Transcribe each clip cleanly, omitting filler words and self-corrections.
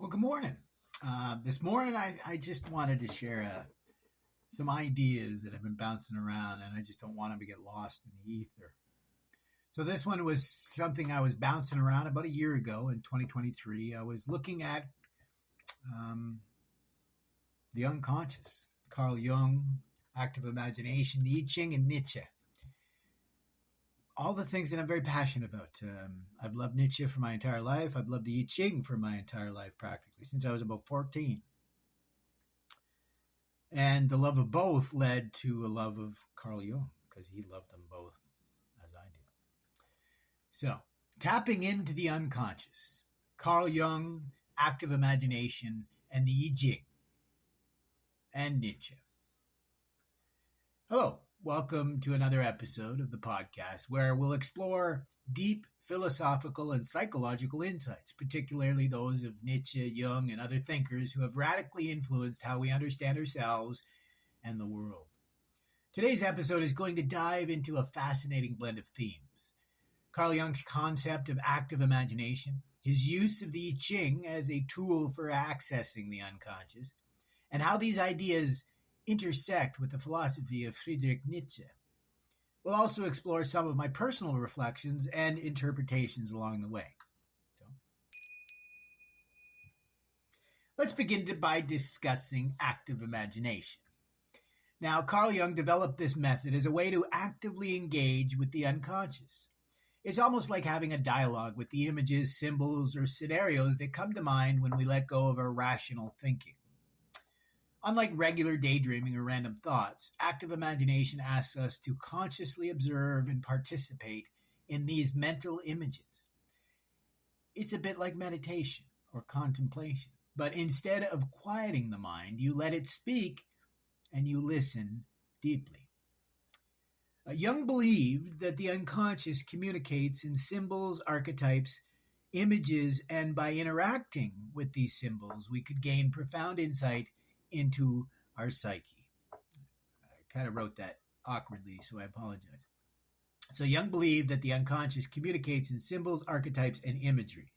Well, good morning. This morning, I just wanted to share some ideas that have been bouncing around, and I just don't want them to get lost in the ether. So, this one was something I was bouncing around about a year ago in 2023. I was looking at the unconscious, Carl Jung, active imagination, the Ching, and Nietzsche. All the things that I'm very passionate about. I've loved Nietzsche for my entire life. I've loved the Ching for my entire life, practically, since I was about 14. And the love of both led to a love of Carl Jung, because he loved them both as I do. So, tapping into the unconscious, Carl Jung, active imagination, and the Ching, and Nietzsche. Hello. Welcome to another episode of the podcast where we'll explore deep philosophical and psychological insights, particularly those of Nietzsche, Jung, and other thinkers who have radically influenced how we understand ourselves and the world. Today's episode is going to dive into a fascinating blend of themes. Carl Jung's concept of active imagination, his use of the Ching as a tool for accessing the unconscious, and how these ideas intersect with the philosophy of Friedrich Nietzsche. We'll also explore some of my personal reflections and interpretations along the way. So, let's begin by discussing active imagination. Now, Carl Jung developed this method as a way to actively engage with the unconscious. It's almost like having a dialogue with the images, symbols, or scenarios that come to mind when we let go of our rational thinking. Unlike regular daydreaming or random thoughts, active imagination asks us to consciously observe and participate in these mental images. It's a bit like meditation or contemplation, but instead of quieting the mind, you let it speak and you listen deeply. Jung believed that the unconscious communicates in symbols, archetypes, images, and by interacting with these symbols, we could gain profound insight into our psyche. I kind of wrote that awkwardly, so I apologize. So Jung believed that the unconscious communicates in symbols, archetypes, and imagery.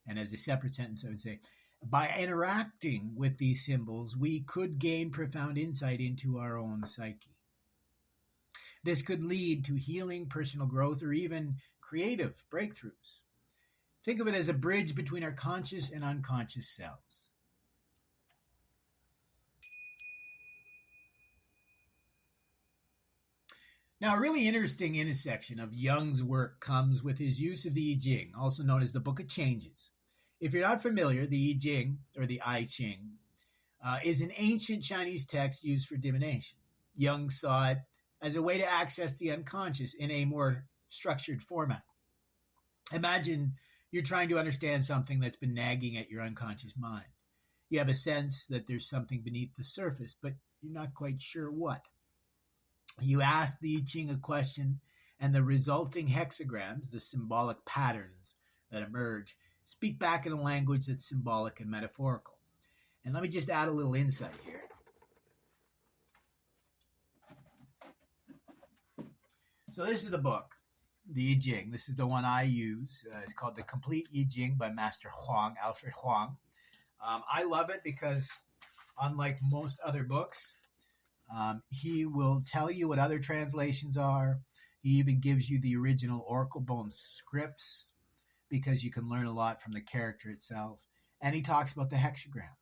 And as a separate sentence, I would say, by interacting with these symbols, we could gain profound insight into our own psyche. This could lead to healing, personal growth, or even creative breakthroughs. Think of it as a bridge between our conscious and unconscious selves. Now, a really interesting intersection of Jung's work comes with his use of the I Ching, also known as the Book of Changes. If you're not familiar, the I Ching, or the I Ching, is an ancient Chinese text used for divination. Jung saw it as a way to access the unconscious in a more structured format. Imagine you're trying to understand something that's been nagging at your unconscious mind. You have a sense that there's something beneath the surface, but you're not quite sure what. You ask the I Ching a question, and the resulting hexagrams, the symbolic patterns that emerge, speak back in a language that's symbolic and metaphorical. And let me just add a little insight here. So this is the book, the I Ching. This is the one I use. It's called The Complete I Ching by Master Huang, Alfred Huang. I love it because, unlike most other books, he will tell you what other translations are. He even gives you the original Oracle Bone scripts because you can learn a lot from the character itself. And he talks about the hexagram.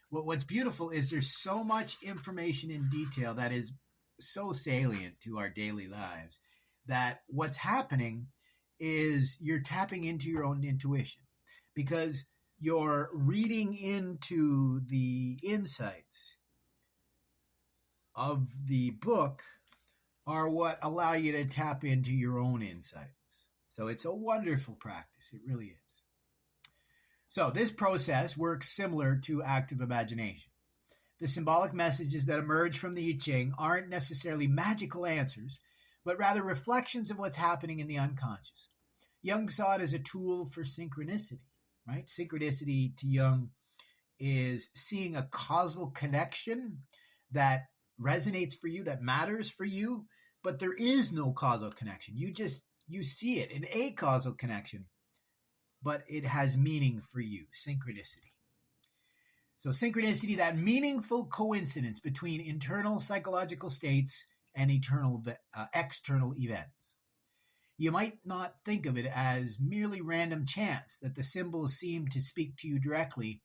What's beautiful is there's so much information in detail that is so salient to our daily lives that what's happening is you're tapping into your own intuition because you're reading into the insights of the book are what allow you to tap into your own insights. So it's a wonderful practice. It really is. So this process works similar to active imagination. The symbolic messages that emerge from the I Ching aren't necessarily magical answers, but rather reflections of what's happening in the unconscious. Jung saw it as a tool for synchronicity, right? Synchronicity to Jung is seeing a causal connection that resonates for you, that matters for you, but there is no causal connection. You see it in a causal connection, but it has meaning for you, synchronicity. So synchronicity, that meaningful coincidence between internal psychological states and external events. You might not think of it as merely random chance that the symbols seem to speak to you directly.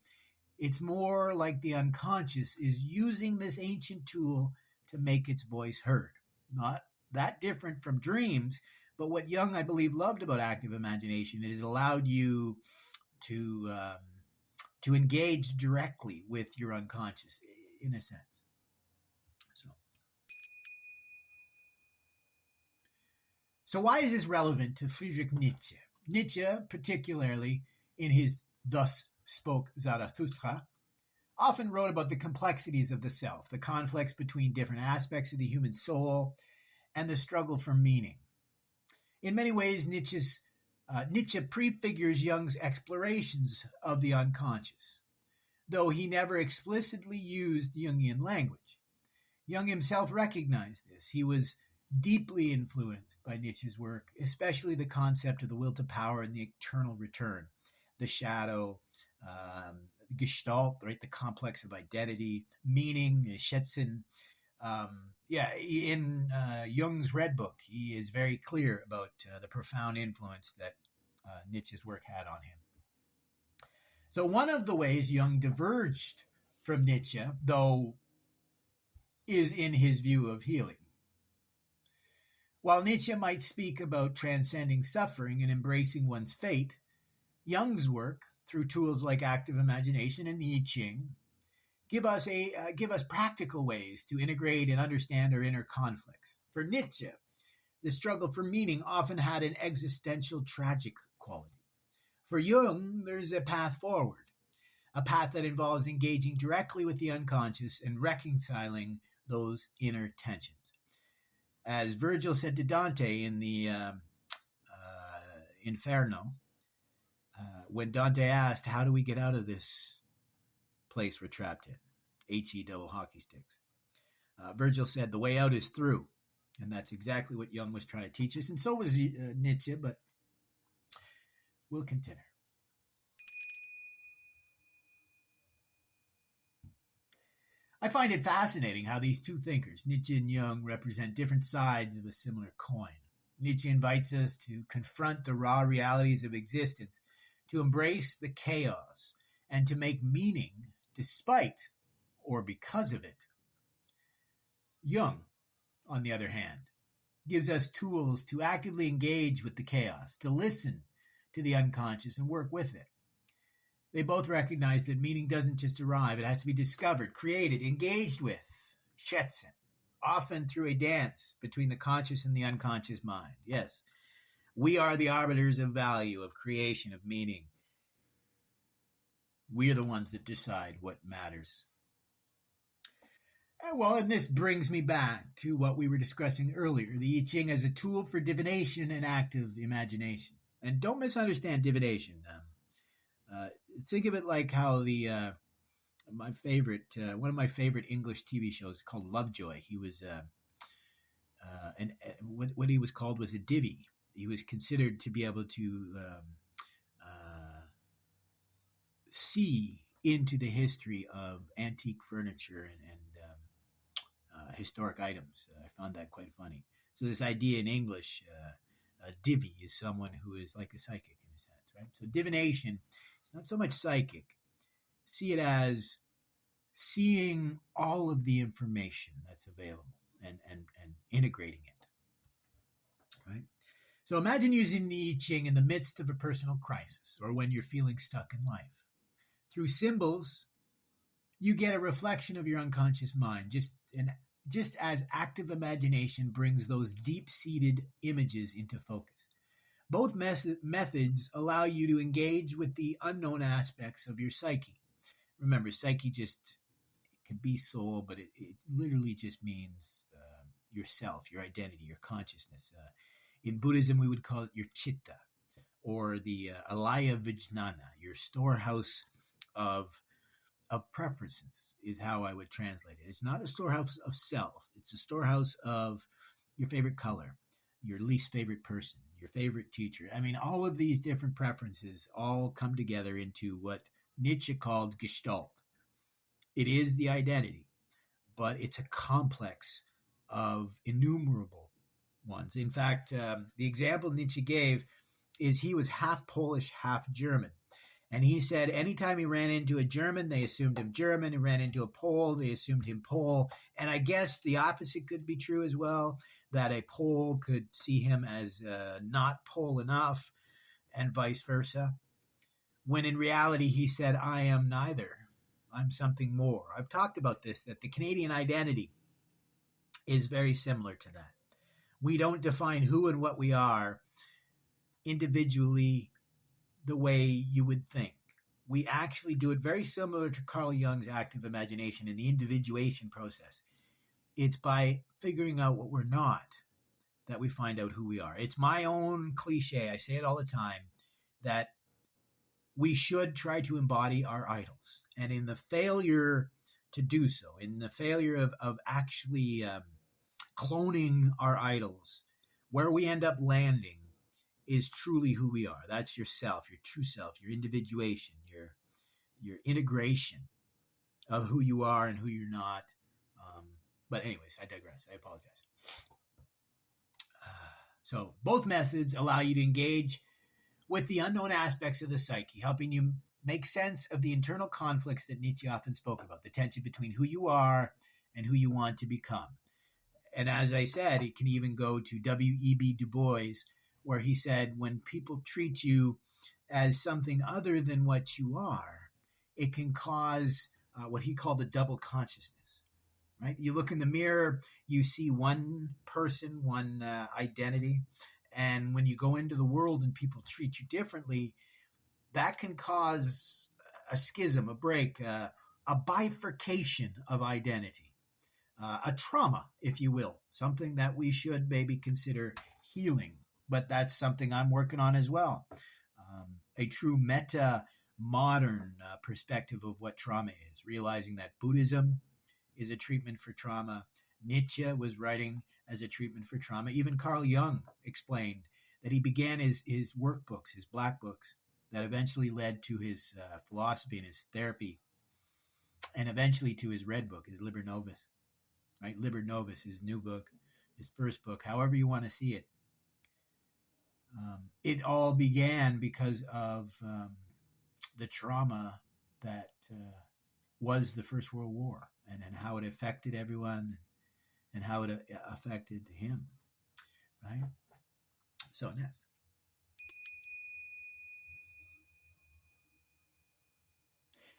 It's more like the unconscious is using this ancient tool to make its voice heard. Not that different from dreams, but what Jung, I believe, loved about active imagination is it allowed you to engage directly with your unconscious, in a sense. So why is this relevant to Friedrich Nietzsche? Nietzsche, particularly in his Thus Spoke Zarathustra, often wrote about the complexities of the self, the conflicts between different aspects of the human soul, and the struggle for meaning. In many ways, Nietzsche prefigures Jung's explorations of the unconscious, though he never explicitly used Jungian language. Jung himself recognized this. He was deeply influenced by Nietzsche's work, especially the concept of the will to power and the eternal return, the shadow, Gestalt, right, the complex of identity, meaning, Schätzen. In Jung's Red Book, he is very clear about the profound influence that Nietzsche's work had on him. So one of the ways Jung diverged from Nietzsche, though, is in his view of healing. While Nietzsche might speak about transcending suffering and embracing one's fate, Jung's work, through tools like active imagination and the Ching, give us practical ways to integrate and understand our inner conflicts. For Nietzsche, the struggle for meaning often had an existential tragic quality. For Jung, there's a path forward, a path that involves engaging directly with the unconscious and reconciling those inner tensions. As Virgil said to Dante in the Inferno, when Dante asked, how do we get out of this place we're trapped in? H-E double hockey sticks. Virgil said, the way out is through. And that's exactly what Jung was trying to teach us. And so was Nietzsche, but we'll continue. I find it fascinating how these two thinkers, Nietzsche and Jung, represent different sides of a similar coin. Nietzsche invites us to confront the raw realities of existence, to embrace the chaos, and to make meaning despite or because of it. Jung, on the other hand, gives us tools to actively engage with the chaos, to listen to the unconscious and work with it. They both recognize that meaning doesn't just arrive, it has to be discovered, created, engaged with, schätzen, often through a dance between the conscious and the unconscious mind. Yes, we are the arbiters of value, of creation, of meaning. We are the ones that decide what matters. And this brings me back to what we were discussing earlier, the I Ching as a tool for divination and active imagination. And don't misunderstand divination. Think of it like how one of my favorite English TV shows called Lovejoy. He was what he was called was a divvy. He was considered to be able to see into the history of antique furniture and historic items. I found that quite funny. So this idea in English, a divvy is someone who is like a psychic in a sense, right? So divination is not so much psychic. See it as seeing all of the information that's available and integrating it, right? So imagine using the I Ching in the midst of a personal crisis or when you're feeling stuck in life. Through symbols, you get a reflection of your unconscious mind, just as active imagination brings those deep-seated images into focus. Both methods allow you to engage with the unknown aspects of your psyche. Remember, psyche just can be soul, but it literally just means yourself, your identity, your consciousness. In Buddhism, we would call it your chitta, or the alaya vijnana, your storehouse of preferences is how I would translate it. It's not a storehouse of self. It's a storehouse of your favorite color, your least favorite person, your favorite teacher. I mean, all of these different preferences all come together into what Nietzsche called Gestalt. It is the identity, but it's a complex of innumerable ones. In fact, the example Nietzsche gave is he was half Polish, half German. And he said anytime he ran into a German, they assumed him German. He ran into a Pole, they assumed him Pole. And I guess the opposite could be true as well, that a Pole could see him as not Pole enough, and vice versa. When in reality, he said, I am neither. I'm something more. I've talked about this, that the Canadian identity is very similar to that. We don't define who and what we are individually the way you would think. We actually do it very similar to Carl Jung's active imagination in the individuation process. It's by figuring out what we're not that we find out who we are. It's my own cliche, I say it all the time, that we should try to embody our idols. And in the failure to do so, in the failure of actually cloning our idols, where we end up landing is truly who we are. That's yourself, your true self, your individuation, your integration of who you are and who you're not. But anyways, I digress. I apologize. So both methods allow you to engage with the unknown aspects of the psyche, helping you make sense of the internal conflicts that Nietzsche often spoke about, the tension between who you are and who you want to become. And as I said, it can even go to W.E.B. Du Bois, where he said, when people treat you as something other than what you are, it can cause what he called a double consciousness, right? You look in the mirror, you see one person, one identity. And when you go into the world and people treat you differently, that can cause a schism, a break, a bifurcation of identity, a trauma, if you will, something that we should maybe consider healing. But that's something I'm working on as well. A true meta-modern perspective of what trauma is, realizing that Buddhism is a treatment for trauma. Nietzsche was writing as a treatment for trauma. Even Carl Jung explained that he began his workbooks, his black books, that eventually led to his philosophy and his therapy, and eventually to his red book, his Liber Novus, right? Liber Novus, his new book, his first book, however you want to see it. It all began because of the trauma that was the First World War, and how it affected everyone and how it affected him, right? So next.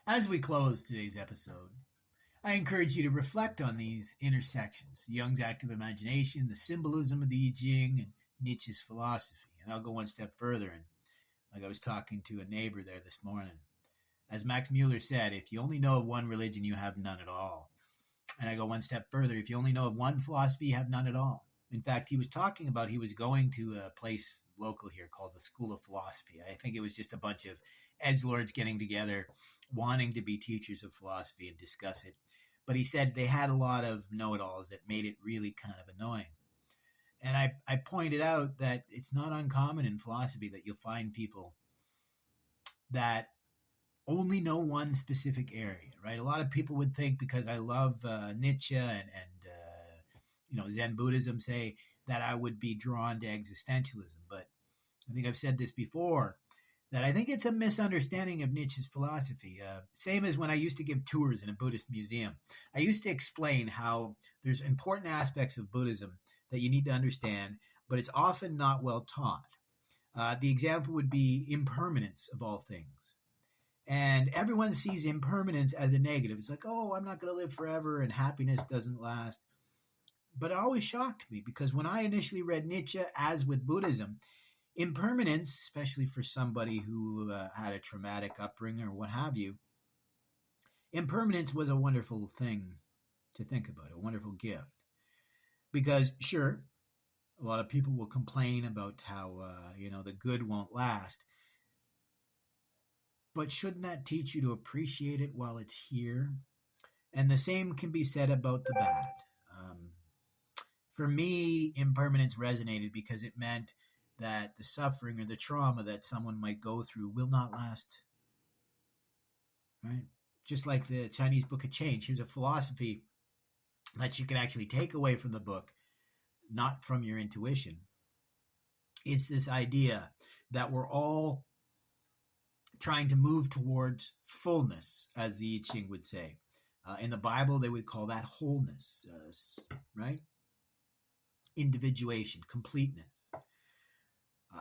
As we close today's episode, I encourage you to reflect on these intersections, Jung's active imagination, the symbolism of the I Ching, and Nietzsche's philosophy. And I'll go one step further. And like I was talking to a neighbor there this morning, as Max Mueller said, if you only know of one religion, you have none at all. And I go one step further. If you only know of one philosophy, you have none at all. In fact, he was talking about he was going to a place local here called the School of Philosophy. I think it was just a bunch of edgelords getting together, wanting to be teachers of philosophy and discuss it. But he said they had a lot of know-it-alls that made it really kind of annoying. And I pointed out that it's not uncommon in philosophy that you'll find people that only know one specific area, right? A lot of people would think because I love Nietzsche and Zen Buddhism, say that I would be drawn to existentialism. But I think I've said this before, that I think it's a misunderstanding of Nietzsche's philosophy. Same as when I used to give tours in a Buddhist museum. I used to explain how there's important aspects of Buddhism that you need to understand, but it's often not well taught. The example would be impermanence of all things. And everyone sees impermanence as a negative. It's like, oh, I'm not going to live forever and happiness doesn't last. But it always shocked me because when I initially read Nietzsche, as with Buddhism, impermanence, especially for somebody who had a traumatic upbringing or what have you, impermanence was a wonderful thing to think about, a wonderful gift. Because, sure, a lot of people will complain about how, the good won't last. But shouldn't that teach you to appreciate it while it's here? And the same can be said about the bad. For me, impermanence resonated because it meant that the suffering or the trauma that someone might go through will not last. Right? just like the Chinese book of Ching. Here's a philosophy that you can actually take away from the book, not from your intuition. It's this idea that we're all trying to move towards fullness, as the I Ching would say. In the Bible, they would call that wholeness, right? Individuation, completeness.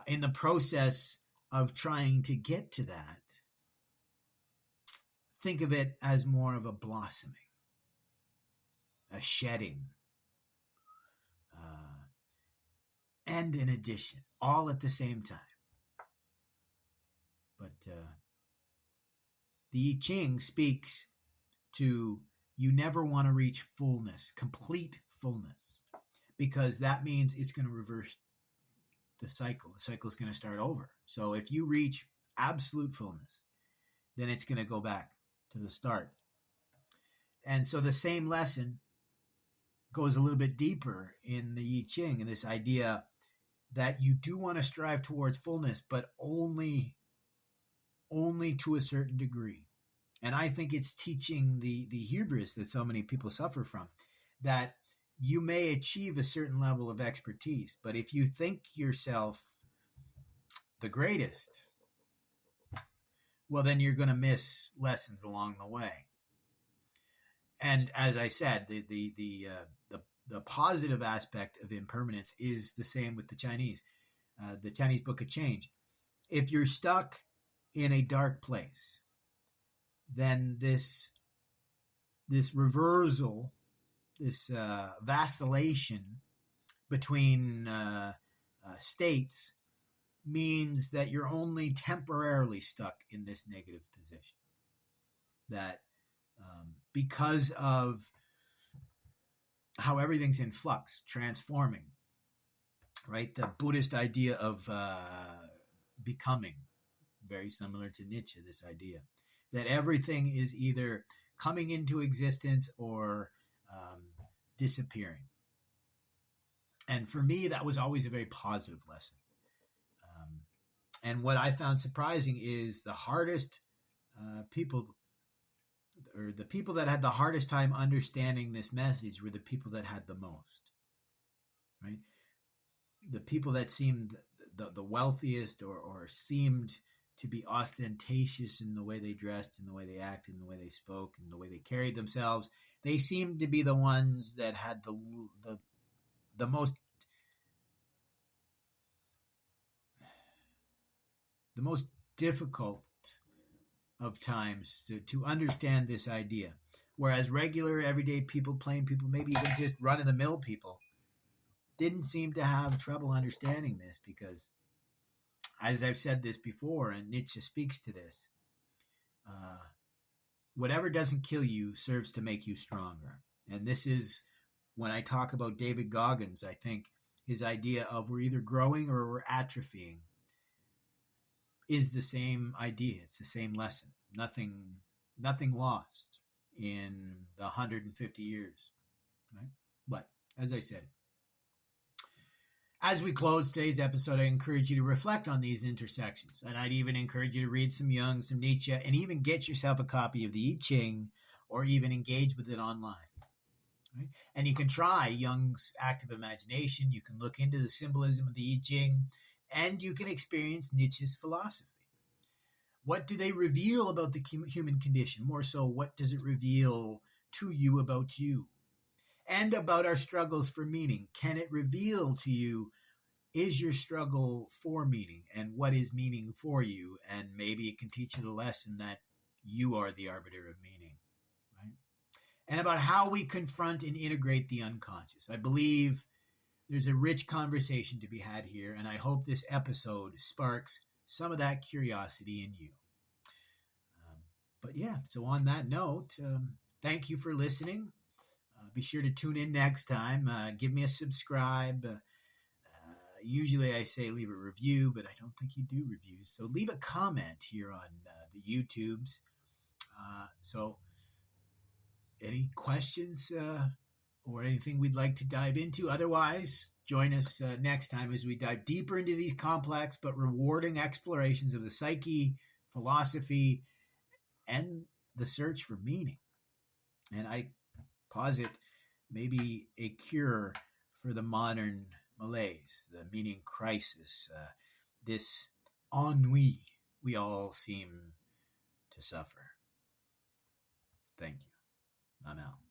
In the process of trying to get to that, think of it as more of a blossoming, a shedding, and an addition, all at the same time. But the I Ching speaks to you never want to reach fullness, complete fullness, because that means it's going to reverse the cycle. The cycle is going to start over. So if you reach absolute fullness, then it's going to go back to the start. And so the same lesson goes a little bit deeper in the I Ching, and this idea that you do want to strive towards fullness, but only to a certain degree. And I think it's teaching the hubris that so many people suffer from, that you may achieve a certain level of expertise, but if you think yourself the greatest, well, then you're going to miss lessons along the way. And as I said, the positive aspect of impermanence is the same with the Chinese book of Change. If you're stuck in a dark place, then this reversal, this vacillation between states means that you're only temporarily stuck in this negative position. That because of how everything's in flux, transforming, right? The Buddhist idea of becoming, very similar to Nietzsche, this idea that everything is either coming into existence or disappearing. And for me, that was always a very positive lesson. And what I found surprising is the hardest people, or the people that had the hardest time understanding this message, were the people that had the most, right? The people that seemed the wealthiest or seemed to be ostentatious in the way they dressed, in the way they acted, in the way they spoke, in the way they carried themselves. They seemed to be the ones that had the most difficult of times to understand this idea. Whereas regular, everyday people, plain people, maybe even just run-of-the-mill people, didn't seem to have trouble understanding this, because, as I've said this before, and Nietzsche speaks to this, whatever doesn't kill you serves to make you stronger. And this is, when I talk about David Goggins, I think his idea of we're either growing or we're atrophying is the same idea. It's the same lesson. Nothing lost in the 150 years, right? But as I said, as we close today's episode, I encourage you to reflect on these intersections. And I'd even encourage you to read some Jung, some Nietzsche, and even get yourself a copy of the I Ching, or even engage with it online. Right? And you can try Jung's active imagination. You can look into the symbolism of the I Ching, and you can experience Nietzsche's philosophy. What do they reveal about the human condition? More so, what does it reveal to you about you? And about our struggles for meaning. Can it reveal to you, is your struggle for meaning, and what is meaning for you? And maybe it can teach you the lesson that you are the arbiter of meaning, right? And about how we confront and integrate the unconscious. I believe there's a rich conversation to be had here, and I hope this episode sparks some of that curiosity in you. But yeah, so on that note, thank you for listening. Be sure to tune in next time. Give me a subscribe. Usually I say leave a review, but I don't think you do reviews. So leave a comment here on the YouTubes. So any questions or anything we'd like to dive into? Otherwise, join us next time as we dive deeper into these complex but rewarding explorations of the psyche, philosophy, and the search for meaning. And I posit maybe a cure for the modern malaise, the meaning crisis, this ennui we all seem to suffer. Thank you. I'm out.